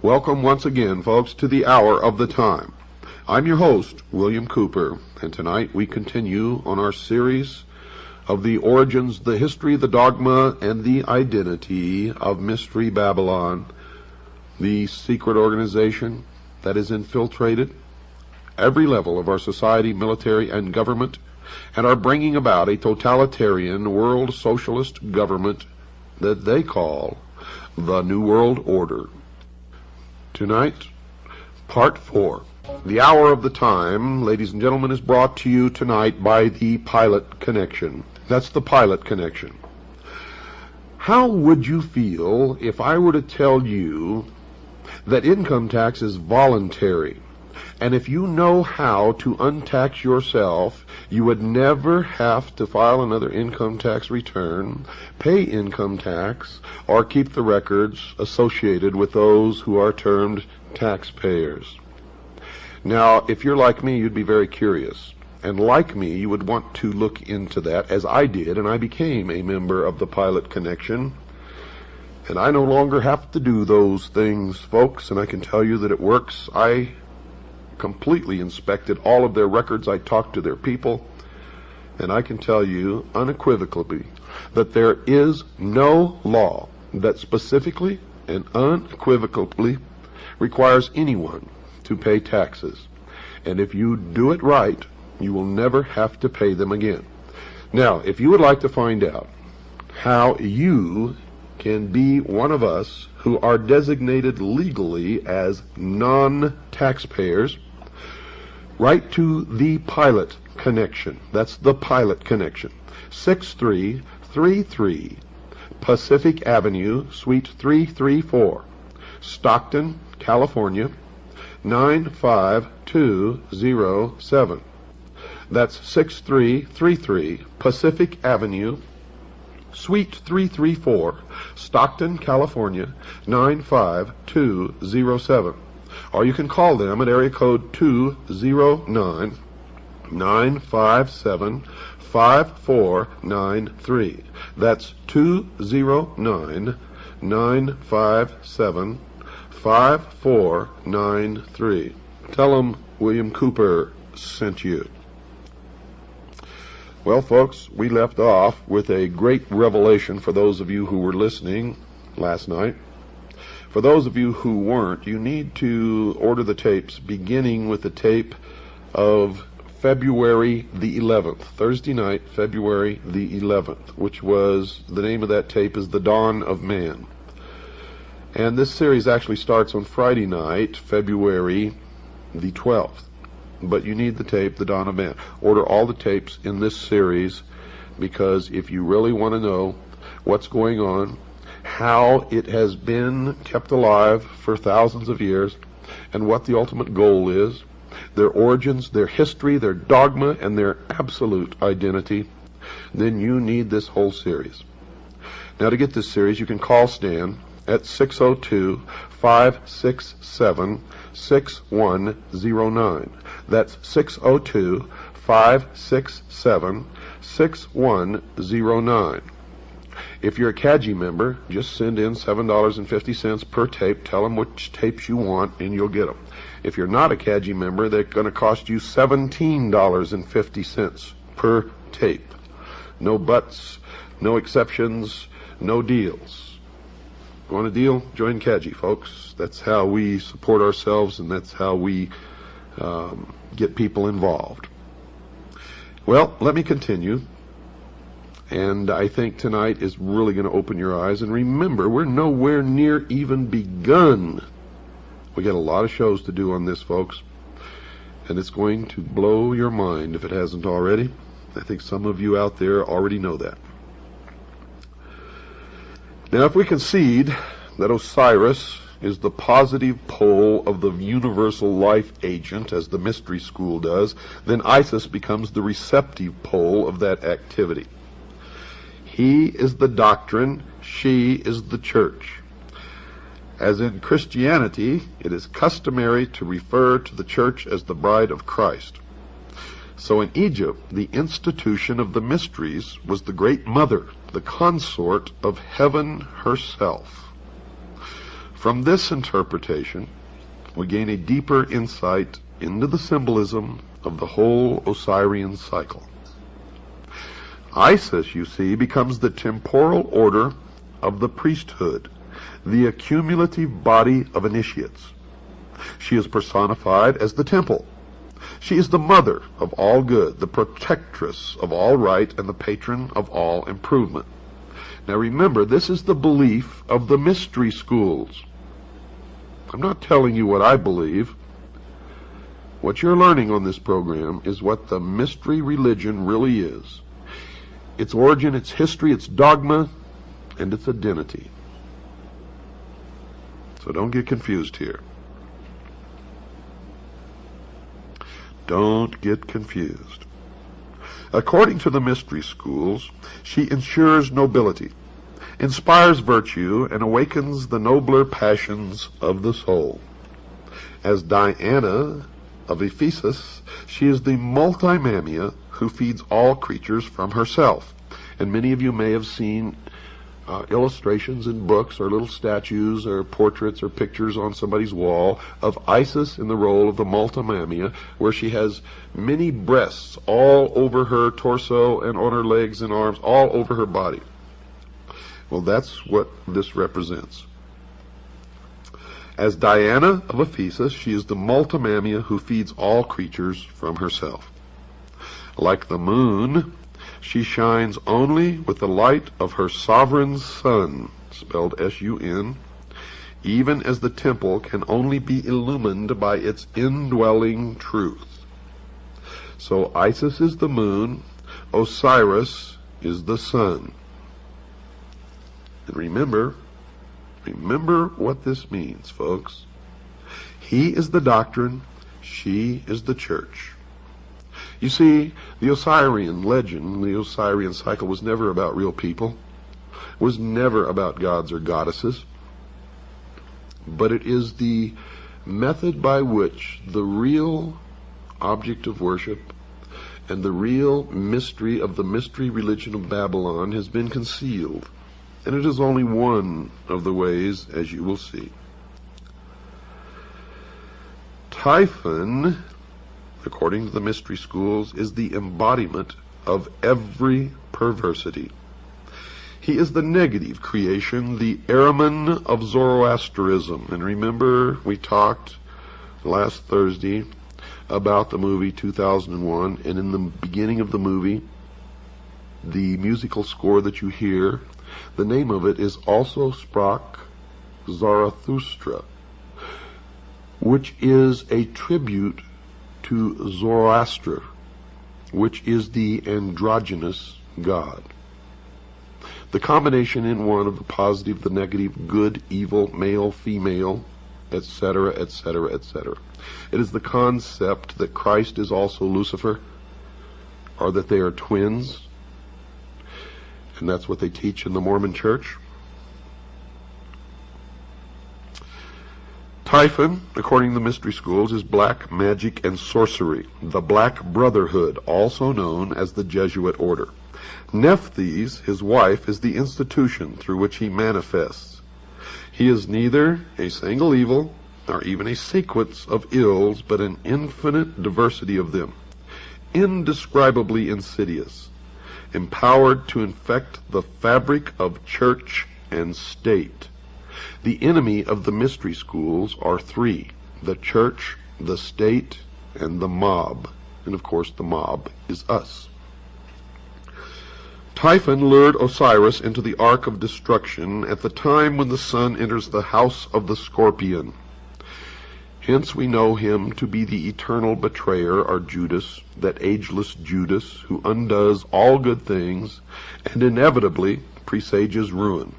Welcome once again, folks, to the Hour of the Time. I'm your host, William Cooper, and tonight we continue on our series of the origins, the history, the dogma, and the identity of Mystery Babylon, the secret organization that has infiltrated every level of our society, military, and government, and are bringing about a totalitarian world socialist government that they call the New World Order. Tonight, Part 4. The Hour of the Time, ladies and gentlemen, is brought to you tonight by the Pilot Connection. That's the Pilot Connection. How would you feel if I were to tell you that income tax is voluntary, and if you know how to untax yourself, you would never have to file another income tax return, pay income tax, or keep the records associated with those who are termed taxpayers? Now, if you're like me, you'd be very curious. And like me, you would want to look into that, as I did, and I became a member of the Pilot Connection. And I no longer have to do those things, folks, and I can tell you that it works. I completely inspected all of their records. I talked to their people, and I can tell you unequivocally that there is no law that specifically and unequivocally requires anyone to pay taxes. And if you do it right, you will never have to pay them again. Now, if you would like to find out how you can be one of us who are designated legally as non-taxpayers, write to the Pilot Connection. That's the Pilot Connection. 6333 Pacific Avenue, Suite 334, Stockton, California, 95207. That's 6333 Pacific Avenue, Suite 334, Stockton, California, 95207. Or you can call them at area code 209-957-5493. That's 209-957-5493. Tell them William Cooper sent you. Well, folks, we left off with a great revelation for those of you who were listening last night. For those of you who weren't, you need to order the tapes, beginning with the tape of February the 11th, Thursday night, February the 11th, which was, the name of that tape is The Dawn of Man. And this series actually starts on Friday night, February the 12th. But you need the tape, The Dawn of Man. Order all the tapes in this series, because if you really want to know what's going on, how it has been kept alive for thousands of years, and what the ultimate goal is, their origins, their history, their dogma, and their absolute identity, then you need this whole series. Now, to get this series, you can call Stan at 602-567-6109. That's 602-567-6109. If you're a CAGI member, just send in $7.50 per tape. Tell them which tapes you want, and you'll get them. If you're not a CAGI member, they're going to cost you $17.50 per tape. No buts, no exceptions, no deals. Want a deal? Join CAGI, folks. That's how we support ourselves, and that's how we get people involved. Well, let me continue. And I think tonight is really going to open your eyes. And remember, we're nowhere near even begun. We got a lot of shows to do on this, folks. And it's going to blow your mind if it hasn't already. I think some of you out there already know that. Now, if we concede that Osiris is the positive pole of the universal life agent, as the mystery school does, then Isis becomes the receptive pole of that activity. He is the doctrine, she is the church. As in Christianity, it is customary to refer to the church as the bride of Christ. So in Egypt, the institution of the mysteries was the great mother, the consort of heaven herself. From this interpretation, we gain a deeper insight into the symbolism of the whole Osirian cycle. Isis, you see, becomes the temporal order of the priesthood, the accumulative body of initiates. She is personified as the temple. She is the mother of all good, the protectress of all right, and the patron of all improvement. Now remember, this is the belief of the mystery schools. I'm not telling you what I believe. What you're learning on this program is what the mystery religion really is. Its origin, its history, its dogma, and its identity. So don't get confused here. Don't get confused. According to the mystery schools, she ensures nobility, inspires virtue, and awakens the nobler passions of the soul. As Diana of Ephesus, she is the multimamia who feeds all creatures from herself. And many of you may have seen illustrations in books or little statues or portraits or pictures on somebody's wall of Isis in the role of the multimamia, where she has many breasts all over her torso and on her legs and arms, all over her body. Well, that's what this represents. As Diana of Ephesus, she is the multimamia who feeds all creatures from herself. Like the moon, she shines only with the light of her sovereign sun, spelled S-U-N, even as the temple can only be illumined by its indwelling truth. So Isis is the moon, Osiris is the sun. And remember what this means, folks. He is the doctrine, she is the church. You see, the Osirian legend, the Osirian cycle, was never about real people, was never about gods or goddesses, but it is the method by which the real object of worship and the real mystery of the mystery religion of Babylon has been concealed. And it is only one of the ways, as you will see. Typhon, according to the mystery schools, is the embodiment of every perversity. He is the negative creation, the Ahriman of Zoroastrianism. And remember, we talked last Thursday about the movie 2001, and in the beginning of the movie, the musical score that you hear, the name of it is Also Sprach Zarathustra, which is a tribute to Zoroaster, which is the androgynous god. The combination in one of the positive, the negative, good, evil, male, female, etc., etc., etc. It is the concept that Christ is also Lucifer, or that they are twins, and that's what they teach in the Mormon Church. Typhon, according to the mystery schools, is black magic and sorcery, the Black Brotherhood, also known as the Jesuit order. Nephthys, his wife, is the institution through which he manifests. He is neither a single evil nor even a sequence of ills, but an infinite diversity of them, indescribably insidious, empowered to infect the fabric of church and state. The enemy of the mystery schools are three: the church, the state, and the mob. And of course the mob is us. Typhon lured Osiris into the ark of destruction at the time when the sun enters the house of the scorpion. Hence we know him to be the eternal betrayer, or Judas, that ageless Judas who undoes all good things and inevitably presages ruin.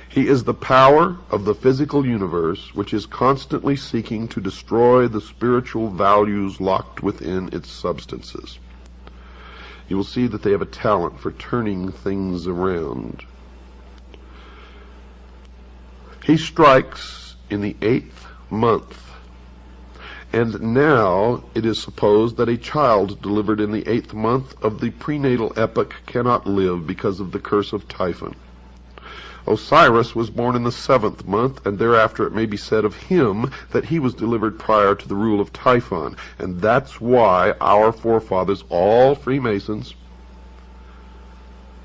He is the power of the physical universe, which is constantly seeking to destroy the spiritual values locked within its substances. You will see that they have a talent for turning things around. He strikes in the 8th month, And now it is supposed that a child delivered in the 8th month of the prenatal epoch cannot live because of the curse of Typhon. Osiris was born in the 7th month, and thereafter it may be said of him that he was delivered prior to the rule of Typhon. And that's why our forefathers, all Freemasons,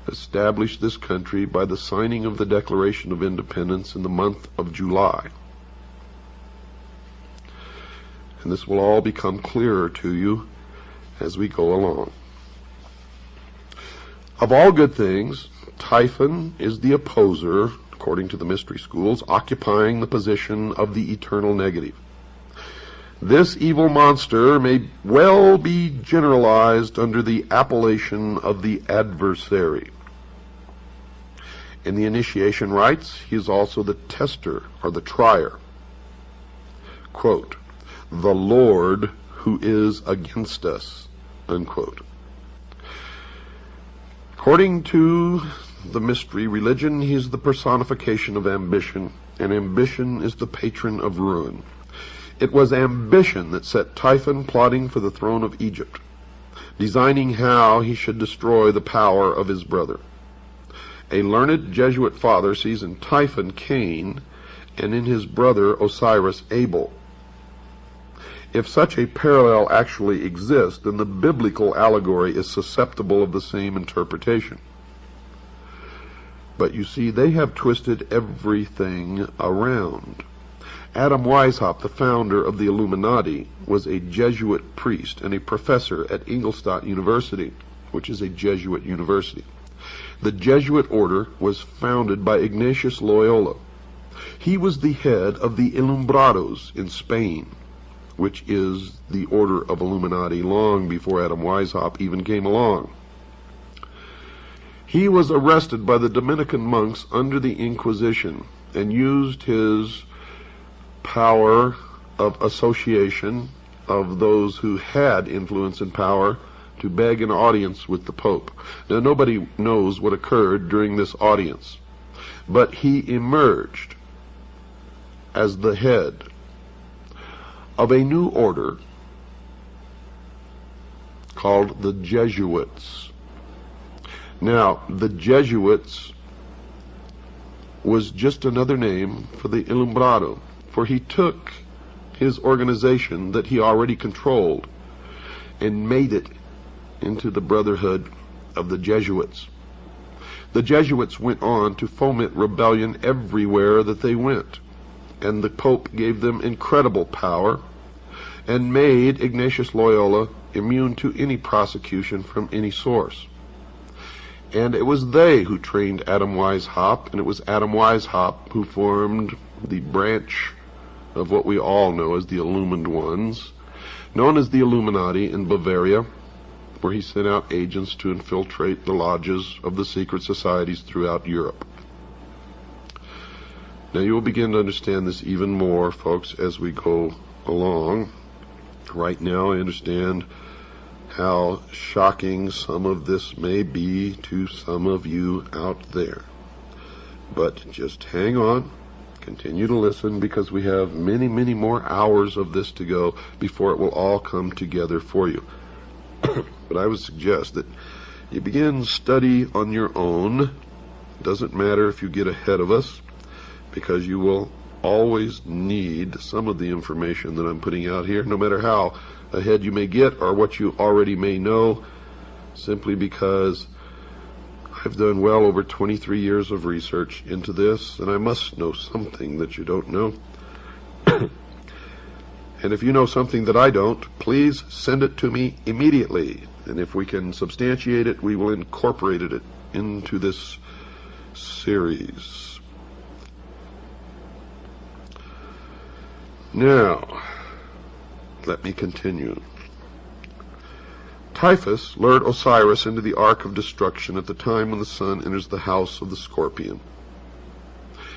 established this country by the signing of the Declaration of Independence in the month of July. And this will all become clearer to you as we go along. Of all good things, Typhon is the opposer, according to the mystery schools, occupying the position of the eternal negative. This evil monster may well be generalized under the appellation of the adversary. In the initiation rites, he is also the tester or the trier. Quote, "The Lord who is against us," unquote. According to the mystery religion, he is the personification of ambition, and ambition is the patron of ruin. It was ambition that set Typhon plotting for the throne of Egypt, designing how he should destroy the power of his brother. A learned Jesuit father sees in Typhon Cain, and in his brother Osiris Abel. If such a parallel actually exists, then the biblical allegory is susceptible of the same interpretation. But you see, they have twisted everything around. Adam Weishaupt, the founder of the Illuminati, was a Jesuit priest and a professor at Ingolstadt University, which is a Jesuit university. The Jesuit order was founded by Ignatius Loyola. He was the head of the Ilumbrados in Spain, which is the order of Illuminati long before Adam Weishaupt even came along. He was arrested by the Dominican monks under the Inquisition and used his power of association of those who had influence and power to beg an audience with the Pope. Now, nobody knows what occurred during this audience, but he emerged as the head of a new order called the Jesuits. Now, the Jesuits was just another name for the Ilumbrado, for he took his organization that he already controlled and made it into the Brotherhood of the Jesuits. The Jesuits went on to foment rebellion everywhere that they went, and the Pope gave them incredible power and made Ignatius Loyola immune to any prosecution from any source. And it was they who trained Adam Weishaupt, and it was Adam Weishaupt who formed the branch of what we all know as the Illumined Ones, known as the Illuminati in Bavaria, where he sent out agents to infiltrate the lodges of the secret societies throughout Europe. Now you will begin to understand this even more, folks, as we go along. Right now I understand how shocking some of this may be to some of you out there. But just hang on, continue to listen, because we have many, many more hours of this to go before it will all come together for you. But I would suggest that you begin study on your own. It doesn't matter if you get ahead of us, because you will always need some of the information that I'm putting out here, no matter how ahead you may get or what you already may know, simply because I've done well over 23 years of research into this, and I must know something that you don't know. And if you know something that I don't, please send it to me immediately. And if we can substantiate it, we will incorporate it into this series. Now, let me continue. Typhus lured Osiris into the Ark of Destruction at the time when the sun enters the house of the Scorpion.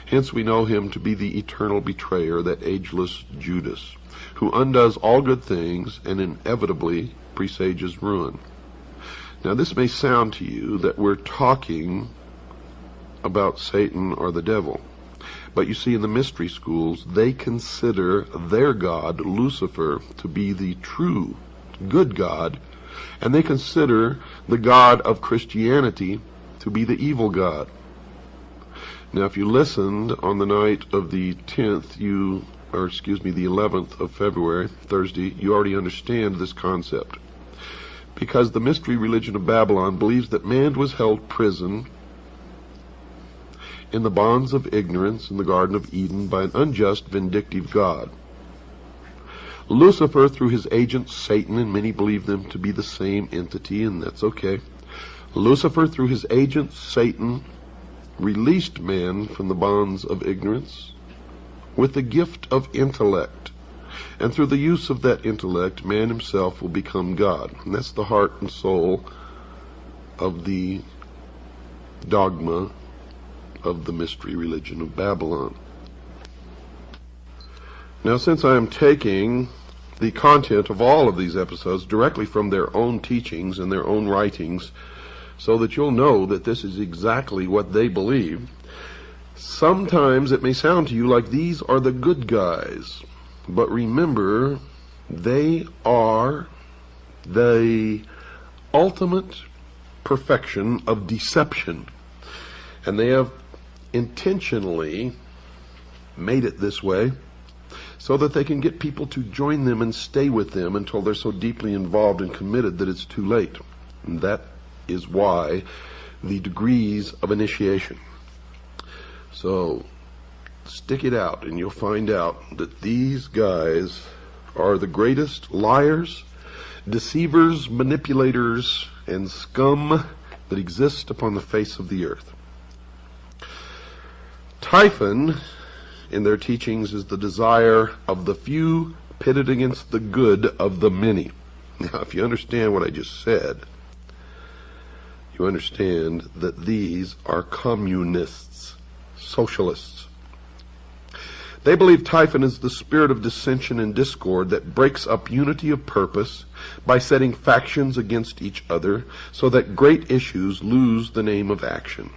Hence we know him to be the eternal betrayer, that ageless Judas, who undoes all good things and inevitably presages ruin. Now this may sound to you that we're talking about Satan or the devil, But you see, in the mystery schools, they consider their God, Lucifer, to be the true, good God, and they consider the God of Christianity to be the evil God. Now, if you listened on the night of the 10th, the 11th of February, Thursday, you already understand this concept. Because the mystery religion of Babylon believes that man was held prison in the bonds of ignorance in the Garden of Eden by an unjust, vindictive God. Lucifer, through his agent Satan, and many believe them to be the same entity, and that's okay. Lucifer, through his agent Satan, released man from the bonds of ignorance with the gift of intellect. And through the use of that intellect, man himself will become God. And that's the heart and soul of the dogma of the mystery religion of Babylon. Now, since I am taking the content of all of these episodes directly from their own teachings and their own writings, so that you'll know that this is exactly what they believe, sometimes it may sound to you like these are the good guys. But remember, they are the ultimate perfection of deception. And they have intentionally made it this way so that they can get people to join them and stay with them until they're so deeply involved and committed that it's too late. And that is why the degrees of initiation. So stick it out and you'll find out that these guys are the greatest liars, deceivers, manipulators, and scum that exist upon the face of the earth. Typhon, in their teachings, is the desire of the few pitted against the good of the many. Now, if you understand what I just said, you understand that these are communists, socialists. They believe Typhon is the spirit of dissension and discord that breaks up unity of purpose by setting factions against each other so that great issues lose the name of action.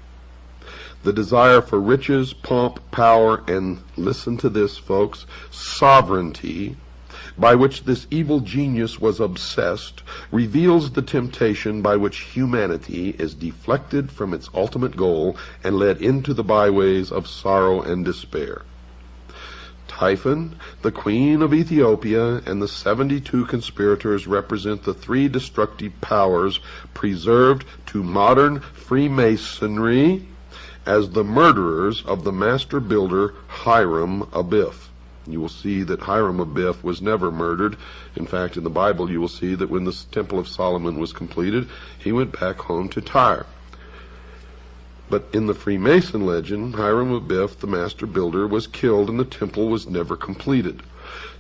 The desire for riches, pomp, power, and, listen to this, folks, sovereignty, by which this evil genius was obsessed, reveals the temptation by which humanity is deflected from its ultimate goal and led into the byways of sorrow and despair. Typhon, the queen of Ethiopia, and the 72 conspirators represent the three destructive powers preserved to modern Freemasonry as the murderers of the master builder Hiram Abiff. You will see that Hiram Abiff was never murdered. In fact, in the Bible you will see that when the Temple of Solomon was completed, he went back home to Tyre. But in the Freemason legend, Hiram Abiff, the master builder, was killed and the temple was never completed.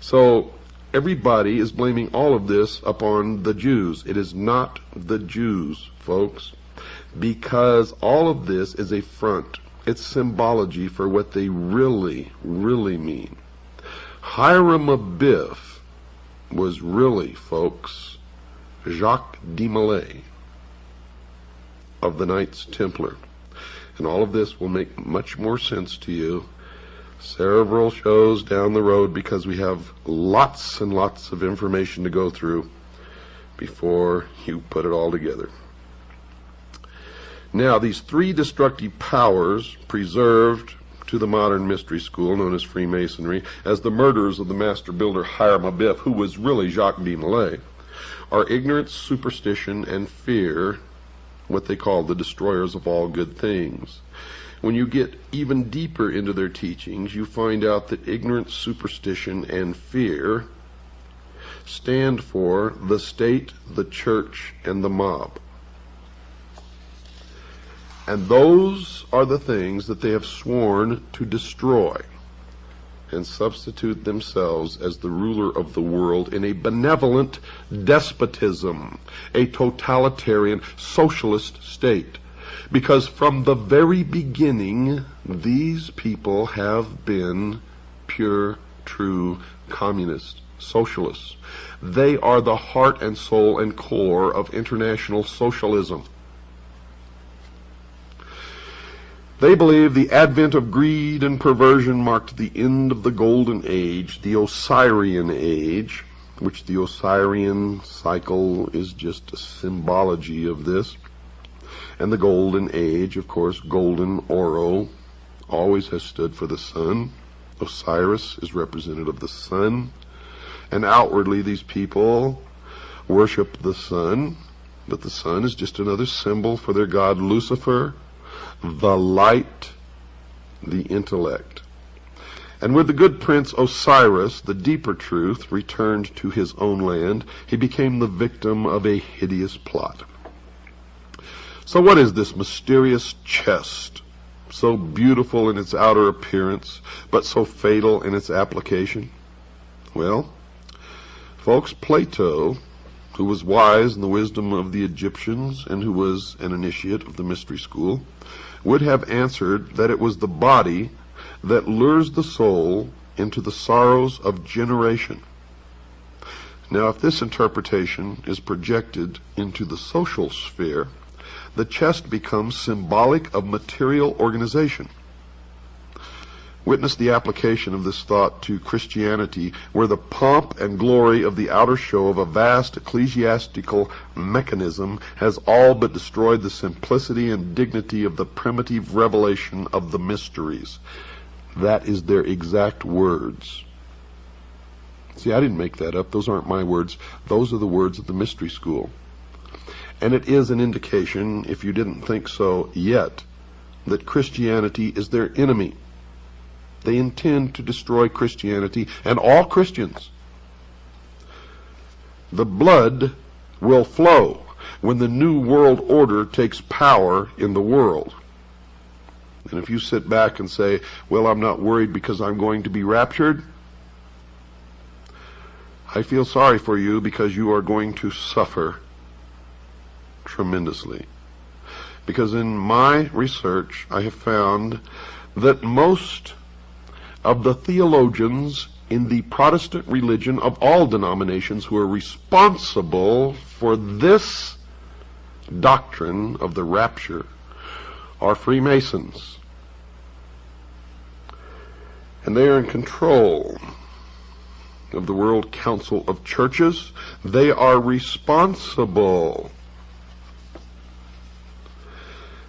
So everybody is blaming all of this upon the Jews. It is not the Jews, folks, because all of this is a front. It's symbology for what they really, really mean. Hiram Abiff was really, folks, Jacques de Molay of the Knights Templar. And all of this will make much more sense to you several shows down the road, because we have lots and lots of information to go through before you put it all together. Now, these three destructive powers preserved to the modern mystery school known as Freemasonry as the murderers of the master builder Hiram Abiff, who was really Jacques de Molay, are ignorance, superstition, and fear, what they call the destroyers of all good things. When you get even deeper into their teachings, you find out that ignorance, superstition, and fear stand for the state, the church, and the mob. And those are the things that they have sworn to destroy and substitute themselves as the ruler of the world in a benevolent despotism, a totalitarian socialist state. Because from the very beginning, these people have been pure, true communists, socialists. They are the heart and soul and core of international socialism. They believe the advent of greed and perversion marked the end of the Golden Age, the Osirian Age, which the Osirian cycle is just a symbology of this. And the Golden Age, of course, golden, oro, always has stood for the sun. Osiris is representative of the sun. And outwardly these people worship the sun, but the sun is just another symbol for their god Lucifer, the light, the intellect. And with the good prince Osiris, the deeper truth returned to his own land. He became the victim of a hideous plot. So what is this mysterious chest, so beautiful in its outer appearance, but so fatal in its application? Well, folks, Plato, who was wise in the wisdom of the Egyptians and who was an initiate of the mystery school, would have answered that it was the body that lures the soul into the sorrows of generation. Now, if this interpretation is projected into the social sphere, the chest becomes symbolic of material organization. Witness the application of this thought to Christianity, where the pomp and glory of the outer show of a vast ecclesiastical mechanism has all but destroyed the simplicity and dignity of the primitive revelation of the mysteries. That is their exact words. See, I didn't make that up. Those aren't my words. Those are the words of the mystery school. And it is an indication, if you didn't think so yet, that Christianity is their enemy. They intend to destroy Christianity and all Christians. The blood will flow when the new world order takes power in the world. And if you sit back and say, well, I'm not worried because I'm going to be raptured, I feel sorry for you because you are going to suffer tremendously. Because in my research, I have found that most of the theologians in the Protestant religion of all denominations who are responsible for this doctrine of the rapture are Freemasons. And they are in control of the World Council of Churches. They are responsible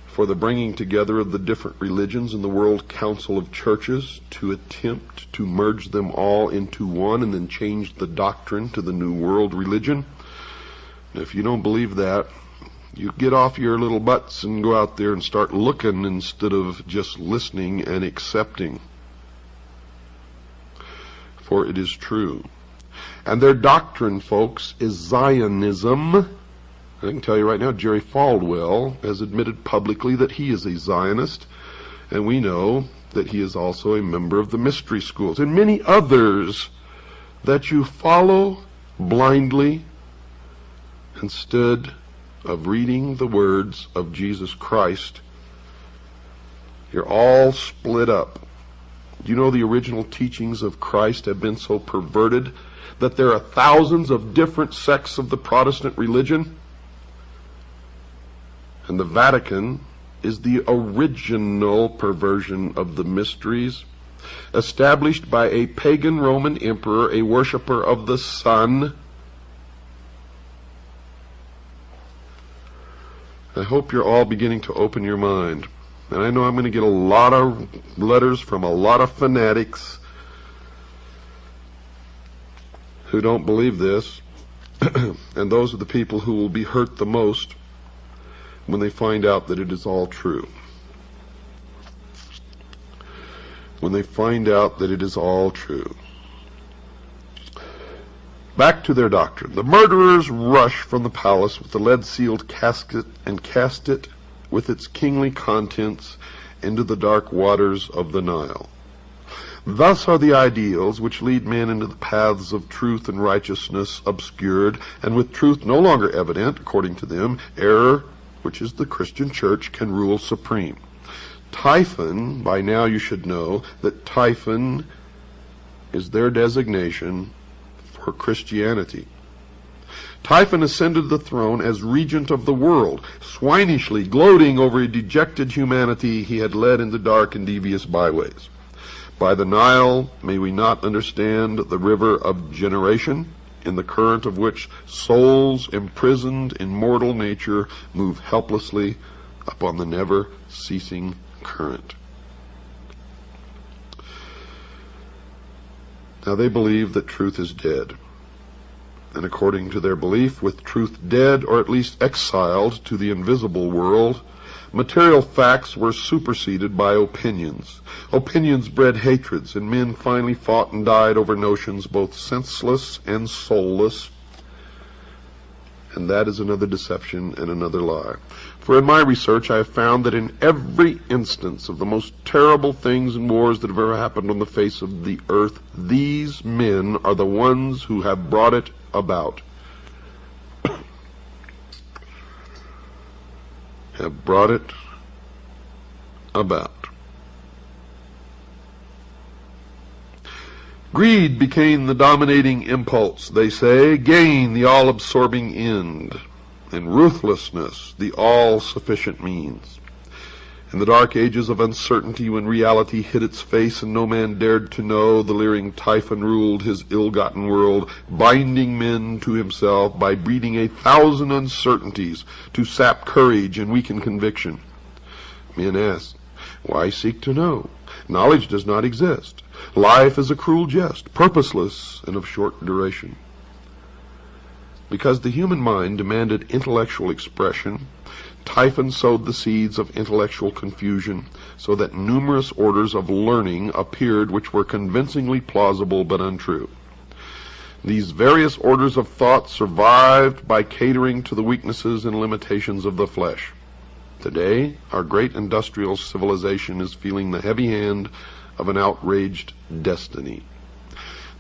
for the bringing together of the different religions in the World Council of Churches to attempt to merge them all into one and then change the doctrine to the New World religion. And if you don't believe that, you get off your little butts and go out there and start looking instead of just listening and accepting. For it is true. And their doctrine, folks, is Zionism. I can tell you right now, Jerry Falwell has admitted publicly that he is a Zionist, and we know that he is also a member of the mystery schools, and many others that you follow blindly instead of reading the words of Jesus Christ. You're all split up. Do you know the original teachings of Christ have been so perverted that there are thousands of different sects of the Protestant religion? And the Vatican is the original perversion of the mysteries, established by a pagan Roman emperor, a worshiper of the sun. I hope you're all beginning to open your mind. And I know I'm going to get a lot of letters from a lot of fanatics who don't believe this. And those are the people who will be hurt the most when they find out that it is all true. When they find out that it is all true. Back to their doctrine. The murderers rush from the palace with the lead-sealed casket and cast it with its kingly contents into the dark waters of the Nile. Thus are the ideals which lead men into the paths of truth and righteousness obscured, and with truth no longer evident, according to them, error, which is the Christian church, can rule supreme. Typhon, by now you should know that Typhon is their designation for Christianity. Typhon ascended the throne as regent of the world, swinishly gloating over a dejected humanity he had led into dark and devious byways. By the Nile, may we not understand the river of generation, in the current of which souls imprisoned in mortal nature move helplessly upon the never-ceasing current. Now they believe that truth is dead. And according to their belief, with truth dead, or at least exiled to the invisible world, material facts were superseded by opinions. Opinions bred hatreds, and men finally fought and died over notions both senseless and soulless. And that is another deception and another lie. For in my research I have found that in every instance of the most terrible things and wars that have ever happened on the face of the earth, these men are the ones who have brought it about. Have brought it about. Greed became the dominating impulse, they say, gain the all-absorbing end, and ruthlessness the all-sufficient means. In the dark ages of uncertainty, when reality hid its face and no man dared to know, the leering Typhon ruled his ill-gotten world, binding men to himself by breeding 1,000 uncertainties to sap courage and weaken conviction. Men ask, why seek to know? Knowledge does not exist. Life is a cruel jest, purposeless and of short duration. Because the human mind demanded intellectual expression, Typhon sowed the seeds of intellectual confusion, so that numerous orders of learning appeared which were convincingly plausible but untrue. These various orders of thought survived by catering to the weaknesses and limitations of the flesh. Today, our great industrial civilization is feeling the heavy hand of an outraged destiny.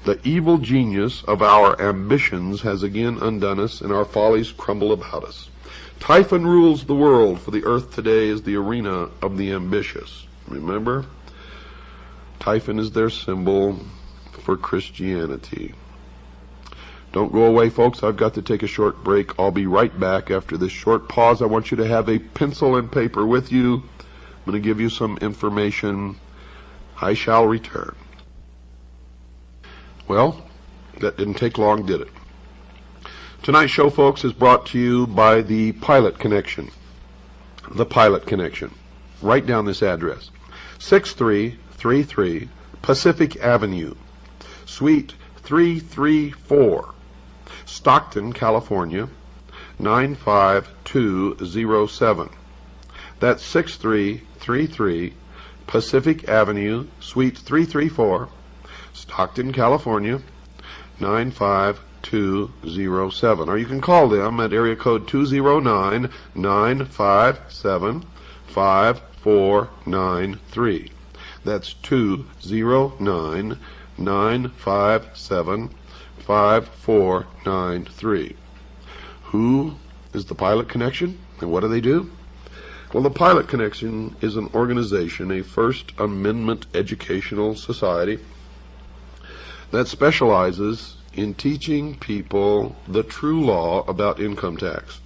The evil genius of our ambitions has again undone us, and our follies crumble about us. Typhon rules the world, for the earth today is the arena of the ambitious. Remember? Typhon is their symbol for Christianity. Don't go away, folks. I've got to take a short break. I'll be right back after this short pause. I want you to have a pencil and paper with you. I'm going to give you some information. I shall return. Well, that didn't take long, did it? Tonight's show, folks, is brought to you by the Pilot Connection. The Pilot Connection. Write down this address. 6333 Pacific Avenue, Suite 334, Stockton, California, 95207. That's 6333 Pacific Avenue, Suite 334, Stockton, California, 95207. Or you can call them at area code 209-957-5493. That's 209-957-5493. Who is the Pilot Connection, and what do they do? Well, the Pilot Connection is an organization, a First Amendment educational society that specializes in teaching people the true law about income tax.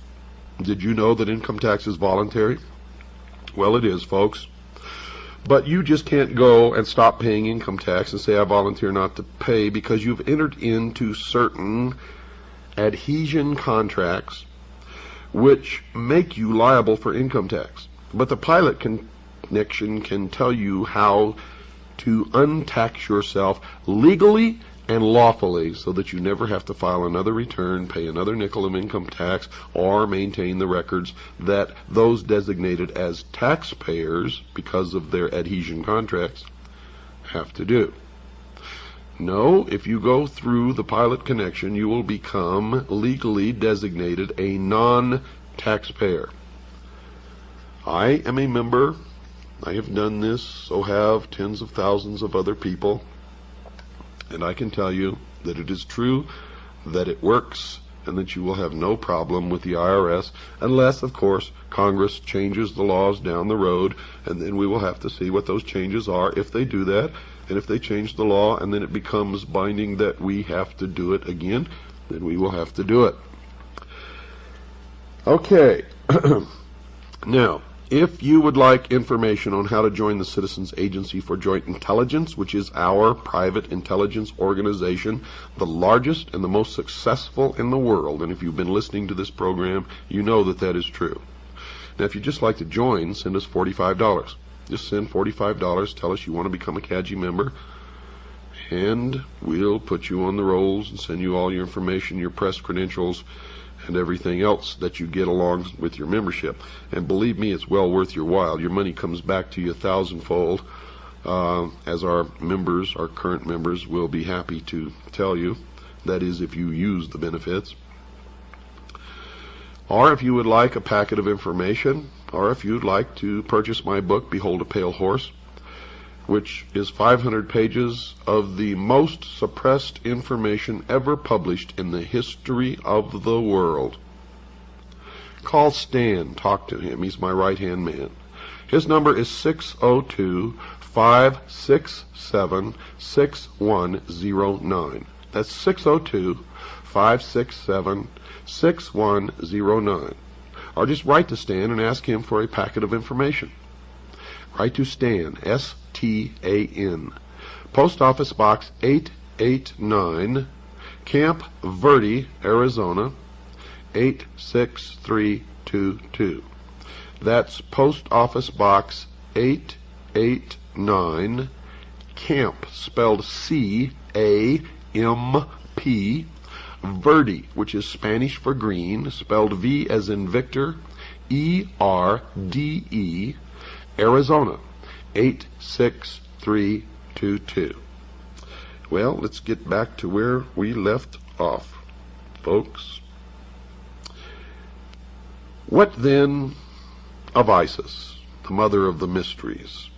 Did you know that income tax is voluntary? Well, it is, folks. But you just can't go and stop paying income tax and say, I volunteer not to pay, because you've entered into certain adhesion contracts which make you liable for income tax. But the Pilot Connection can tell you how to untax yourself legally and lawfully, so that you never have to file another return, pay another nickel of income tax, or maintain the records that those designated as taxpayers because of their adhesion contracts have to do. No, if you go through the Pilot Connection, you will become legally designated a non-taxpayer. I am a member. I have done this, so have tens of thousands of other people. And I can tell you that it is true, that it works, and that you will have no problem with the IRS, unless, of course, Congress changes the laws down the road, and then we will have to see what those changes are if they do that. And if they change the law and then it becomes binding that we have to do it again, then we will have to do it. Okay. Now, if you would like information on how to join the Citizens Agency for Joint Intelligence, which is our private intelligence organization, the largest and the most successful in the world, and if you've been listening to this program, you know that that is true. Now, if you'd just like to join, send us $45. Just send $45, tell us you want to become a CAGI member, and we'll put you on the rolls and send you all your information, your press credentials, and everything else that you get along with your membership. And believe me, it's well worth your while. Your money comes back to you 1,000-fold, as our members, our current members, will be happy to tell you. That is, if you use the benefits. Or if you would like a packet of information, or if you'd like to purchase my book, Behold a Pale Horse, which is 500 pages of the most suppressed information ever published in the history of the world. Call Stan. Talk to him. He's my right-hand man. His number is 602-567-6109. That's 602-567-6109. Or just write to Stan and ask him for a packet of information. Write to Stan, S-T-A-N. Post Office Box 889, Camp Verde, Arizona, 86322. That's Post Office Box 889, Camp, spelled C-A-M-P, Verde, which is Spanish for green, spelled V as in Victor, E-R-D-E, Arizona, 86322. Well, let's get back to where we left off, folks. What then of Isis, the mother of the mysteries?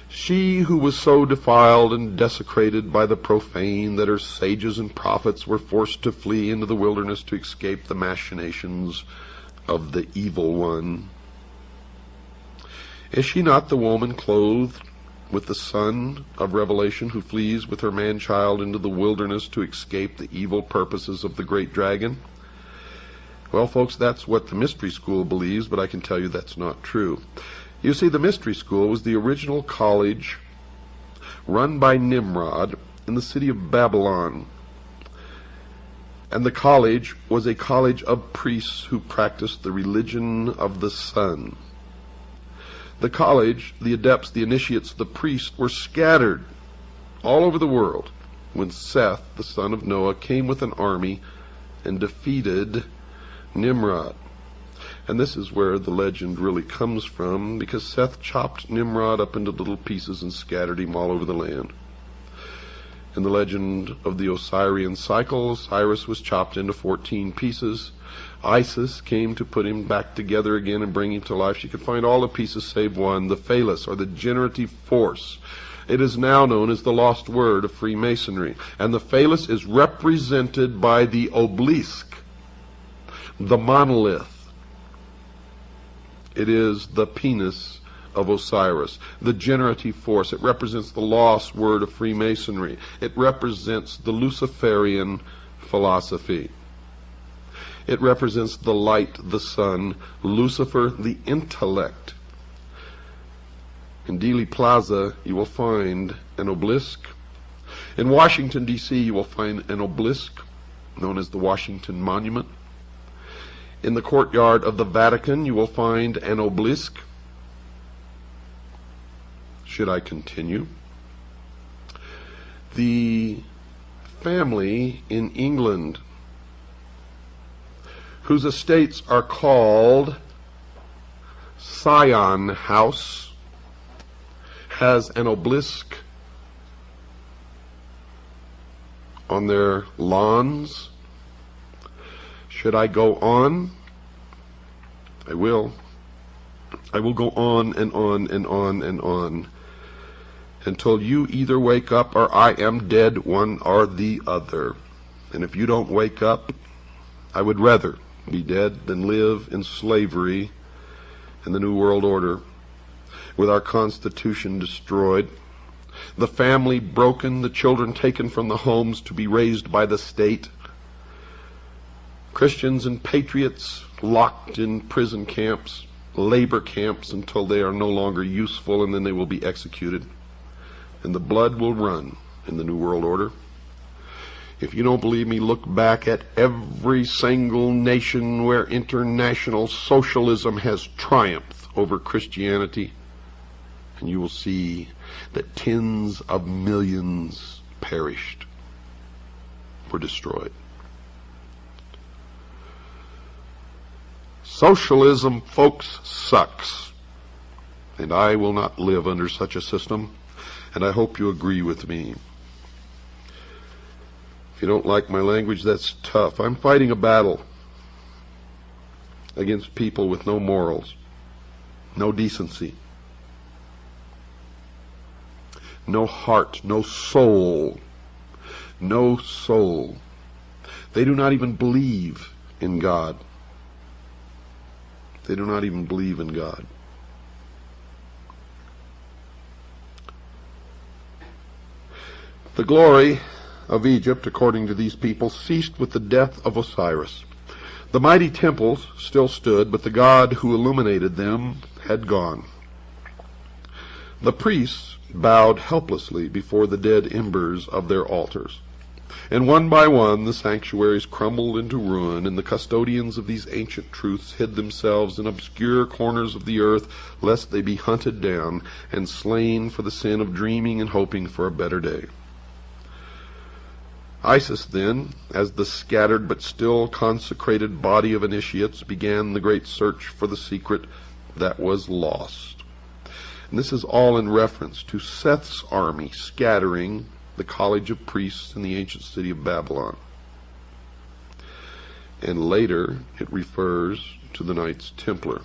She who was so defiled and desecrated by the profane that her sages and prophets were forced to flee into the wilderness to escape the machinations of the evil one. Is she not the woman clothed with the son of Revelation who flees with her man-child into the wilderness to escape the evil purposes of the great dragon? Well, folks, that's what the mystery school believes, but I can tell you that's not true. You see, the mystery school was the original college run by Nimrod in the city of Babylon. And the college was a college of priests who practiced the religion of the sun. The college, the adepts, the initiates, the priests were scattered all over the world when Seth, the son of Noah, came with an army and defeated Nimrod. And this is where the legend really comes from, because Seth chopped Nimrod up into little pieces and scattered him all over the land. In the legend of the Osirian cycle, Osiris was chopped into 14 pieces. Isis came to put him back together again and bring him to life. She could find all the pieces save one, the phallus, or the generative force. It is now known as the lost word of Freemasonry. And the phallus is represented by the obelisk, the monolith. It is the penis of Osiris, the generative force. It represents the lost word of Freemasonry. It represents the Luciferian philosophy. It represents the light, the sun, Lucifer, the intellect. In Dealey Plaza, you will find an obelisk. In Washington, D.C., you will find an obelisk known as the Washington Monument. In the courtyard of the Vatican, you will find an obelisk. Should I continue? The family in England, whose estates are called Scion House, has an obelisk on their lawns. Should I go on? I will. I will go on and on and on and on until you either wake up or I am dead, one or the other. And if you don't wake up, I would rather be dead than live in slavery in the New World Order, with our Constitution destroyed, the family broken, the children taken from the homes to be raised by the state, Christians and patriots locked in prison camps, labor camps, until they are no longer useful, and then they will be executed. And the blood will run in the New World Order. If you don't believe me, look back at every single nation where international socialism has triumphed over Christianity, and you will see that tens of millions perished, were destroyed. Socialism, folks, sucks, and I will not live under such a system, and I hope you agree with me. If you don't like my language, that's tough. I'm fighting a battle against people with no morals, no decency, no heart, no soul. No soul. They do not even believe in God. They do not even believe in God. The glory of Egypt, according to these people, ceased with the death of Osiris. The mighty temples still stood, but the God who illuminated them had gone. The priests bowed helplessly before the dead embers of their altars, and one by one the sanctuaries crumbled into ruin, and the custodians of these ancient truths hid themselves in obscure corners of the earth, lest they be hunted down and slain for the sin of dreaming and hoping for a better day. Isis then, as the scattered but still consecrated body of initiates, began the great search for the secret that was lost. And this is all in reference to Seth's army scattering the college of priests in the ancient city of Babylon. And later it refers to the Knights Templar,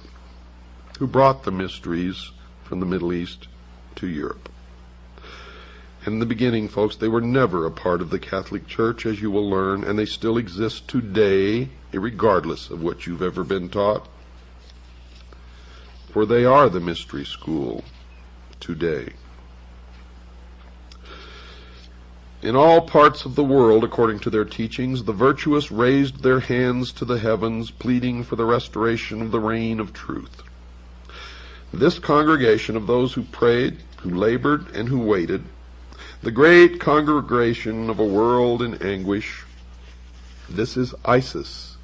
who brought the mysteries from the Middle East to Europe. And in the beginning, folks, they were never a part of the Catholic Church, as you will learn, and they still exist today, regardless of what you've ever been taught. For they are the mystery school today. In all parts of the world, according to their teachings, the virtuous raised their hands to the heavens, pleading for the restoration of the reign of truth. This congregation of those who prayed, who labored, and who waited, the great congregation of a world in anguish, this is Isis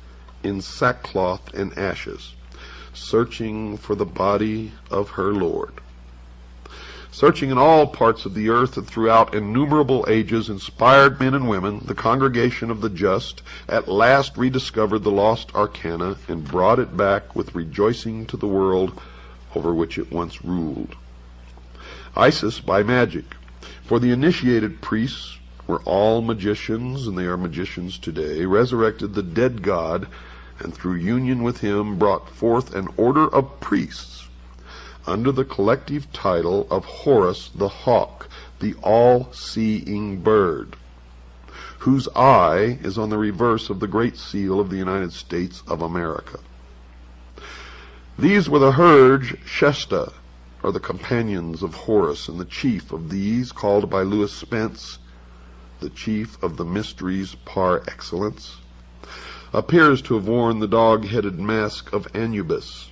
in sackcloth and ashes, searching for the body of her Lord. Searching in all parts of the earth and throughout innumerable ages, inspired men and women, the congregation of the just, at last rediscovered the lost arcana and brought it back with rejoicing to the world over which it once ruled. Isis by magic, for the initiated priests were all magicians, and they are magicians today, resurrected the dead God, and through union with him brought forth an order of priests under the collective title of Horus the Hawk, the all-seeing bird, whose eye is on the reverse of the great seal of the United States of America. These were the Hurge Shesta, or the companions of Horus, and the chief of these, called by Lewis Spence the chief of the mysteries par excellence, appears to have worn the dog-headed mask of Anubis.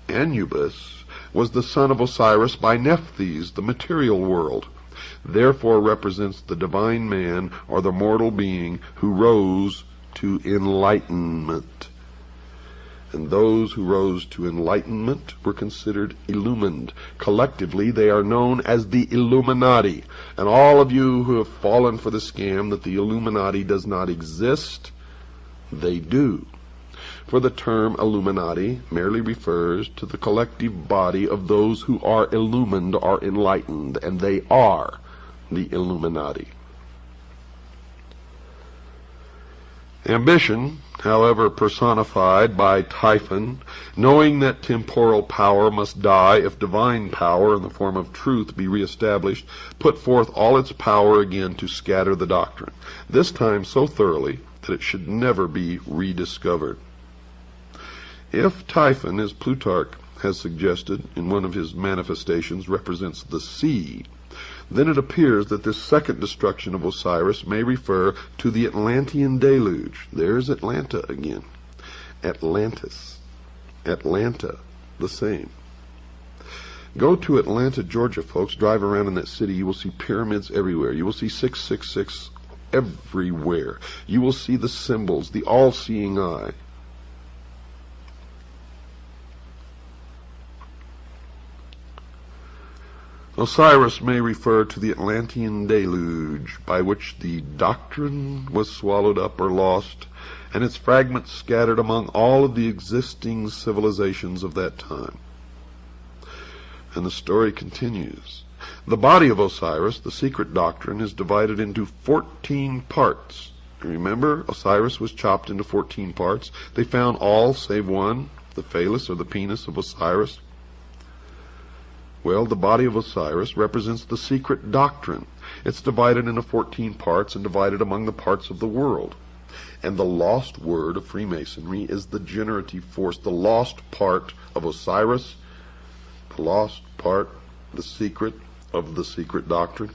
Anubis was the son of Osiris by Nephthys, the material world, therefore represents the divine man, or the mortal being, who rose to enlightenment. And those who rose to enlightenment were considered illumined. Collectively, they are known as the Illuminati. And all of you who have fallen for the scam that the Illuminati does not exist, they do. For the term Illuminati merely refers to the collective body of those who are illumined or enlightened, and they are the Illuminati. Ambition, however, personified by Typhon, knowing that temporal power must die if divine power in the form of truth be reestablished, put forth all its power again to scatter the doctrine, this time so thoroughly that it should never be rediscovered. If Typhon, as Plutarch has suggested in one of his manifestations, represents the sea, Then it appears that this second destruction of Osiris may refer to the Atlantean deluge. There's Atlanta again. Atlantis. Atlanta, the same. Go to Atlanta, Georgia, folks. Drive around in that city. You will see pyramids everywhere. You will see 666 everywhere. You will see the symbols, the all-seeing eye. Osiris may refer to the Atlantean deluge, by which the doctrine was swallowed up or lost, and its fragments scattered among all of the existing civilizations of that time. And the story continues. The body of Osiris, the secret doctrine, is divided into 14 parts. Remember, Osiris was chopped into 14 parts. They found all save one, the phallus or the penis of Osiris. Well, the body of Osiris represents the secret doctrine. It's divided into 14 parts and divided among the parts of the world. And the lost word of Freemasonry is the generative force, the lost part of Osiris, the lost part, the secret of the secret doctrine.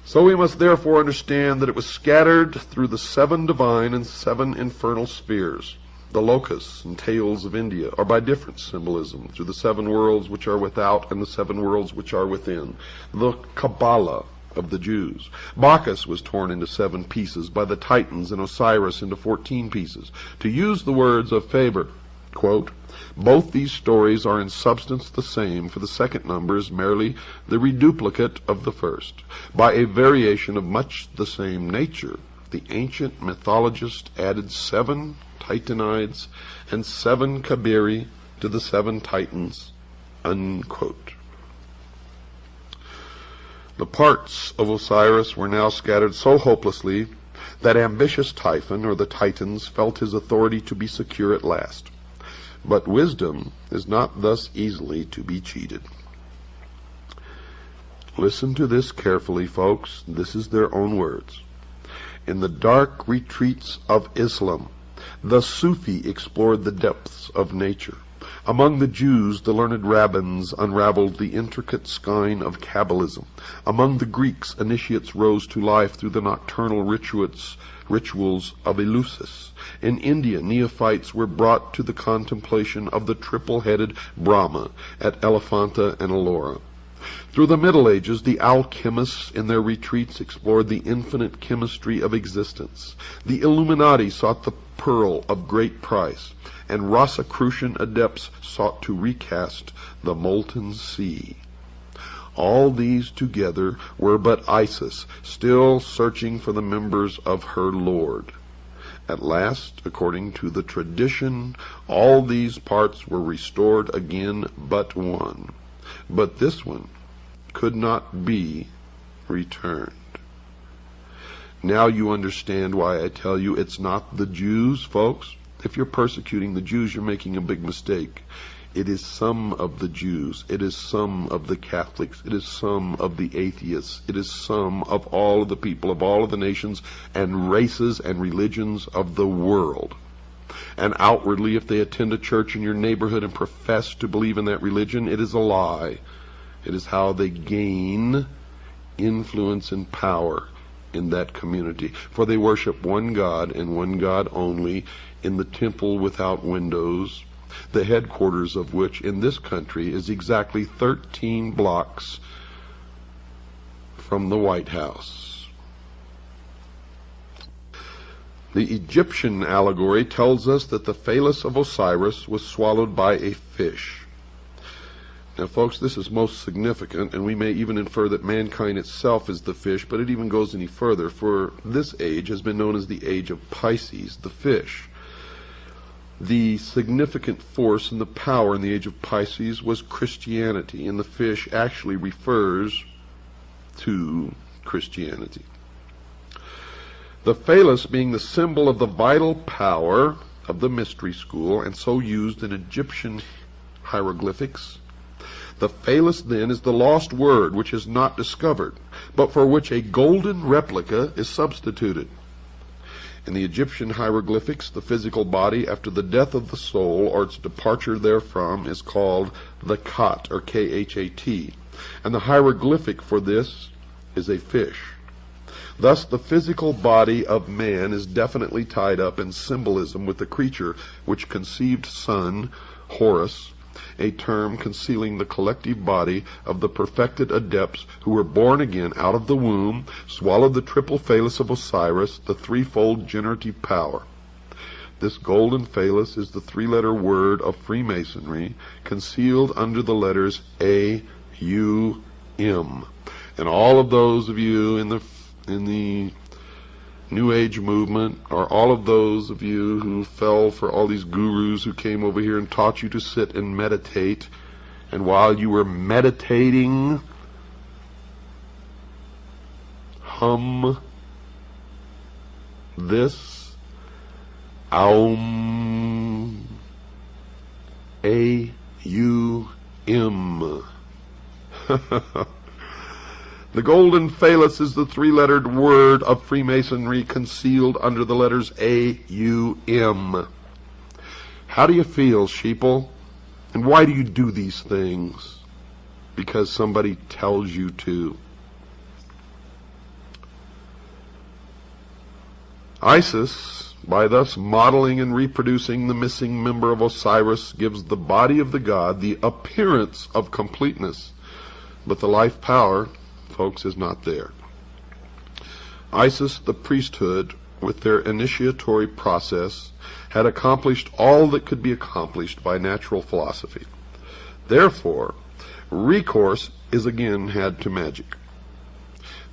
So we must therefore understand that it was scattered through the 7 divine and 7 infernal spheres. The locusts and tails of India are by different symbolism through the 7 worlds which are without and the 7 worlds which are within. The Kabbalah of the Jews. Bacchus was torn into 7 pieces by the Titans and Osiris into 14 pieces. To use the words of Faber, quote, both these stories are in substance the same, for the second number is merely the reduplicate of the first. By a variation of much the same nature, the ancient mythologist added 7 Titanides and 7 Kabiri to the 7 Titans, unquote. The parts of Osiris were now scattered so hopelessly that ambitious Typhon, or the Titans, felt his authority to be secure at last. But wisdom is not thus easily to be cheated. Listen to this carefully, folks. This is their own words. In the dark retreats of Islam, the Sufi explored the depths of nature. Among the Jews, the learned rabbins unraveled the intricate skein of Kabbalism. Among the Greeks, initiates rose to life through the nocturnal rituals of Eleusis. In India, neophytes were brought to the contemplation of the triple-headed Brahma at Elephanta and Ellora. Through the Middle Ages, the alchemists in their retreats explored the infinite chemistry of existence. The Illuminati sought the pearl of great price, and Rosicrucian adepts sought to recast the molten sea. All these together were but Isis, still searching for the members of her Lord. At last, according to the tradition, all these parts were restored again but one. But this one could not be returned. Now you understand why I tell you it's not the Jews, folks. If you're persecuting the Jews, you're making a big mistake. It is some of the Jews. It is some of the Catholics. It is some of the atheists. It is some of all of the people of all of the nations and races and religions of the world. And outwardly, if they attend a church in your neighborhood and profess to believe in that religion, it is a lie. It is how they gain influence and power in that community. For they worship one God and one God only in the temple without windows, the headquarters of which in this country is exactly 13 blocks from the White House. The Egyptian allegory tells us that the phallus of Osiris was swallowed by a fish. Now, folks, this is most significant, and we may even infer that mankind itself is the fish, but it even goes any further, for this age has been known as the age of Pisces, the fish. The significant force and the power in the age of Pisces was Christianity, and the fish actually refers to Christianity. The phallus being the symbol of the vital power of the mystery school, and so used in Egyptian hieroglyphics. The phallus, then, is the lost word which is not discovered, but for which a golden replica is substituted. In the Egyptian hieroglyphics, the physical body after the death of the soul or its departure therefrom is called the Khat, or Khat, and the hieroglyphic for this is a fish. Thus, the physical body of man is definitely tied up in symbolism with the creature which conceived son, Horus, a term concealing the collective body of the perfected adepts who were born again out of the womb, swallowed the triple phallus of Osiris, the threefold generative power. This golden phallus is the three-letter word of Freemasonry, concealed under the letters A, U, M. And all of those of you in the New Age movement, or all of those of you who fell for all these gurus who came over here and taught you to sit and meditate, and while you were meditating, hum this Aum, A-U-M. The golden phallus is the three-lettered word of Freemasonry concealed under the letters A-U-M. How do you feel, sheeple? And why do you do these things? Because somebody tells you to. Isis, by thus modeling and reproducing the missing member of Osiris, gives the body of the god the appearance of completeness, but the life power, folks, is not there. Isis, the priesthood, with their initiatory process, had accomplished all that could be accomplished by natural philosophy. Therefore, recourse is again had to magic.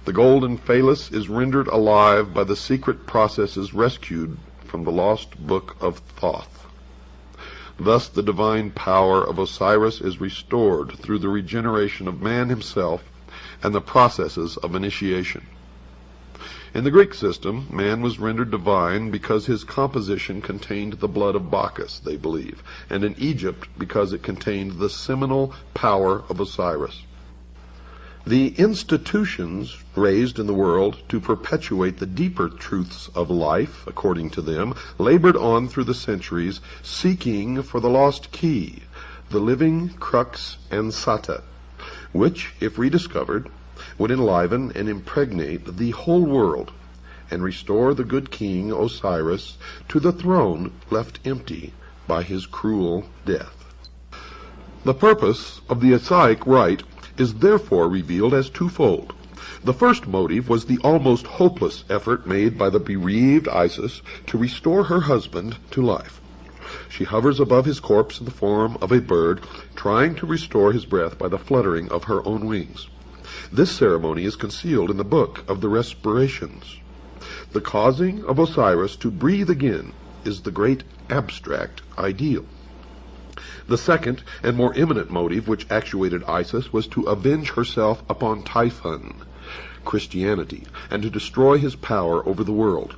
The golden phallus is rendered alive by the secret processes rescued from the lost book of Thoth. Thus the divine power of Osiris is restored through the regeneration of man himself and the processes of initiation. In the Greek system, man was rendered divine because his composition contained the blood of Bacchus, they believe, and in Egypt because it contained the seminal power of Osiris. The institutions raised in the world to perpetuate the deeper truths of life, according to them, labored on through the centuries, seeking for the lost key, the living crux ansata, which, if rediscovered, would enliven and impregnate the whole world and restore the good king Osiris to the throne left empty by his cruel death. The purpose of the Osiric rite is therefore revealed as twofold. The first motive was the almost hopeless effort made by the bereaved Isis to restore her husband to life. She hovers above his corpse in the form of a bird, trying to restore his breath by the fluttering of her own wings. This ceremony is concealed in the Book of the Respirations. The causing of Osiris to breathe again is the great abstract ideal. The second and more imminent motive which actuated Isis was to avenge herself upon Typhon, Christianity, and to destroy his power over the world.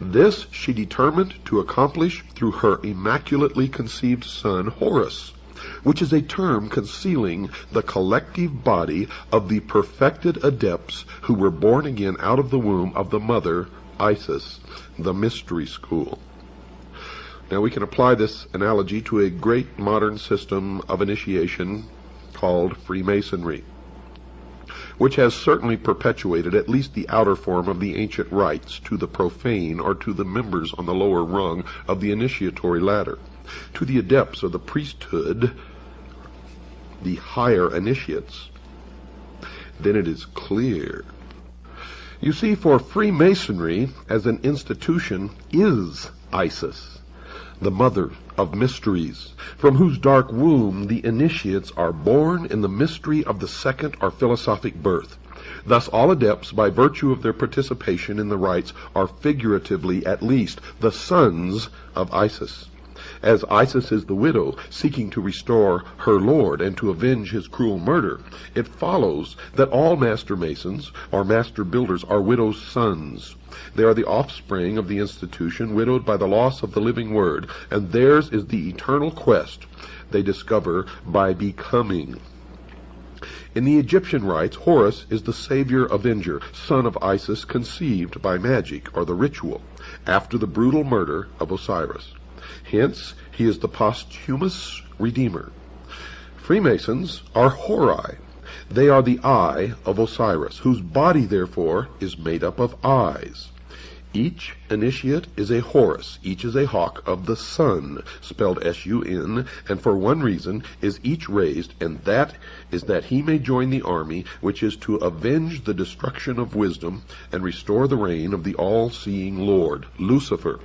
This she determined to accomplish through her immaculately conceived son Horus, which is a term concealing the collective body of the perfected adepts who were born again out of the womb of the mother, Isis, the mystery school. Now we can apply this analogy to a great modern system of initiation called Freemasonry, which has certainly perpetuated at least the outer form of the ancient rites to the profane or to the members on the lower rung of the initiatory ladder. To the adepts of the priesthood, the higher initiates, then it is clear. You see, for Freemasonry as an institution is Isis, the mother of mysteries, from whose dark womb the initiates are born in the mystery of the second or philosophic birth. Thus all adepts, by virtue of their participation in the rites, are figuratively at least the sons of Isis. As Isis is the widow seeking to restore her lord and to avenge his cruel murder, it follows that all master masons or master builders are widows' sons. They are the offspring of the institution, widowed by the loss of the living word, and theirs is the eternal quest they discover by becoming. In the Egyptian rites, Horus is the savior-avenger, son of Isis, conceived by magic or the ritual after the brutal murder of Osiris. Hence, he is the posthumous redeemer. Freemasons are Hori. They are the eye of Osiris, whose body, therefore, is made up of eyes. Each initiate is a Horus, each is a hawk of the sun, spelled S-U-N, and for one reason is each raised, and that is that he may join the army, which is to avenge the destruction of wisdom and restore the reign of the all-seeing Lord, Lucifer.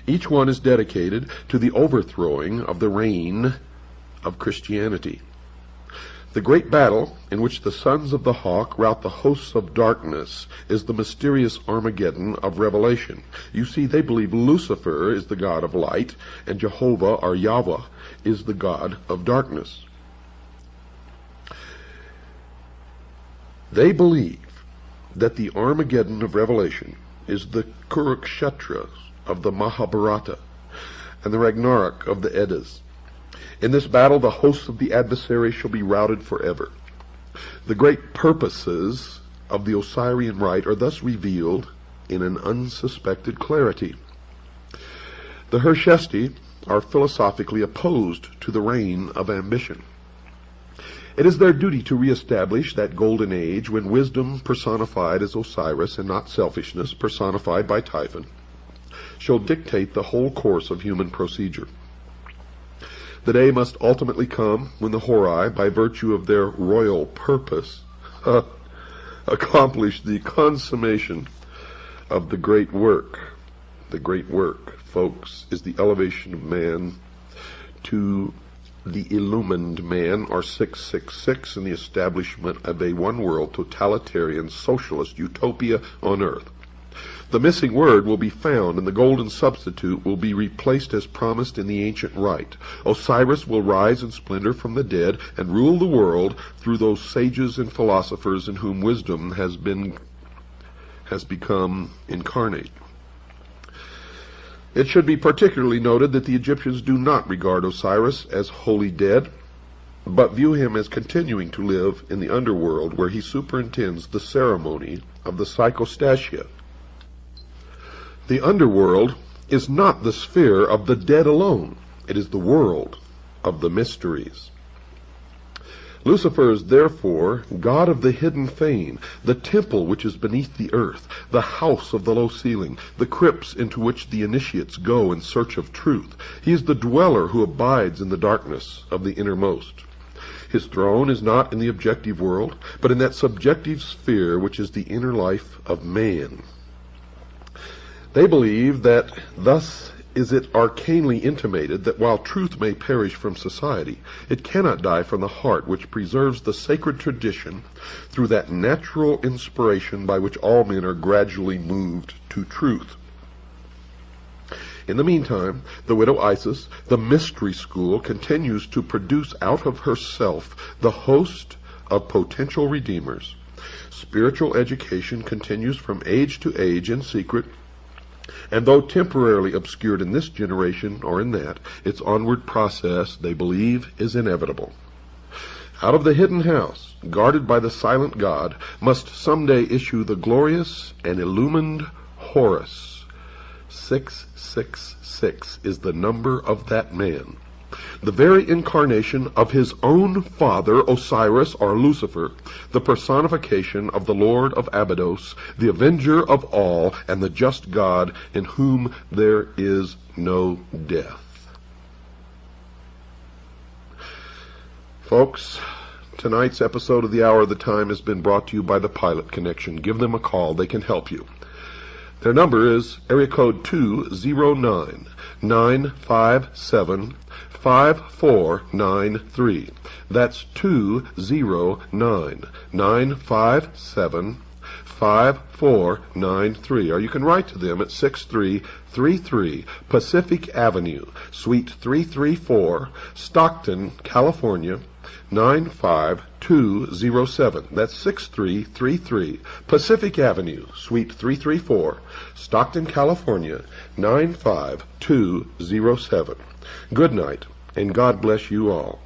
Each one is dedicated to the overthrowing of the reign of Christianity. The great battle in which the sons of the hawk rout the hosts of darkness is the mysterious Armageddon of Revelation. You see, they believe Lucifer is the god of light, and Jehovah, or Yahweh, is the god of darkness. They believe that the Armageddon of Revelation is the Kurukshetra of the Mahabharata and the Ragnarok of the Eddas. In this battle, the hosts of the adversary shall be routed forever. The great purposes of the Osirian rite are thus revealed in an unsuspected clarity. The Hershesti are philosophically opposed to the reign of ambition. It is their duty to reestablish that golden age when wisdom personified as Osiris and not selfishness personified by Typhon shall dictate the whole course of human procedure. The day must ultimately come when the Hori, by virtue of their royal purpose, accomplish the consummation of the great work. The great work, folks, is the elevation of man to the illumined man, or 666, and the establishment of a one-world, totalitarian, socialist utopia on earth. The missing word will be found, and the golden substitute will be replaced as promised in the ancient rite. Osiris will rise in splendor from the dead and rule the world through those sages and philosophers in whom wisdom has become incarnate. It should be particularly noted that the Egyptians do not regard Osiris as wholly dead, but view him as continuing to live in the underworld, where he superintends the ceremony of the psychostasia. The underworld is not the sphere of the dead alone. It is the world of the mysteries. Lucifer is therefore god of the hidden fane, the temple which is beneath the earth, the house of the low ceiling, the crypts into which the initiates go in search of truth. He is the dweller who abides in the darkness of the innermost. His throne is not in the objective world, but in that subjective sphere which is the inner life of man. They believe that thus is it arcanely intimated that while truth may perish from society, it cannot die from the heart, which preserves the sacred tradition through that natural inspiration by which all men are gradually moved to truth. In the meantime, the widow Isis, the mystery school, continues to produce out of herself the host of potential redeemers. Spiritual education continues from age to age in secret, and though temporarily obscured in this generation or in that, its onward process, they believe, is inevitable. Out of the hidden house, guarded by the silent God, must someday issue the glorious and illumined Horus. 666 is the number of that man, the very incarnation of his own father, Osiris or Lucifer, the personification of the Lord of Abydos, the avenger of all, and the just God in whom there is no death. Folks, tonight's episode of The Hour of the Time has been brought to you by the Pilot Connection. Give them a call. They can help you. Their number is area code 209-957-5493. That's 209-957-5493. Or you can write to them at 6333 Pacific Avenue, Suite 334, Stockton, California, 95207. That's 6333 Pacific Avenue, Suite 334, Stockton, California, 95207. Good night, and God bless you all.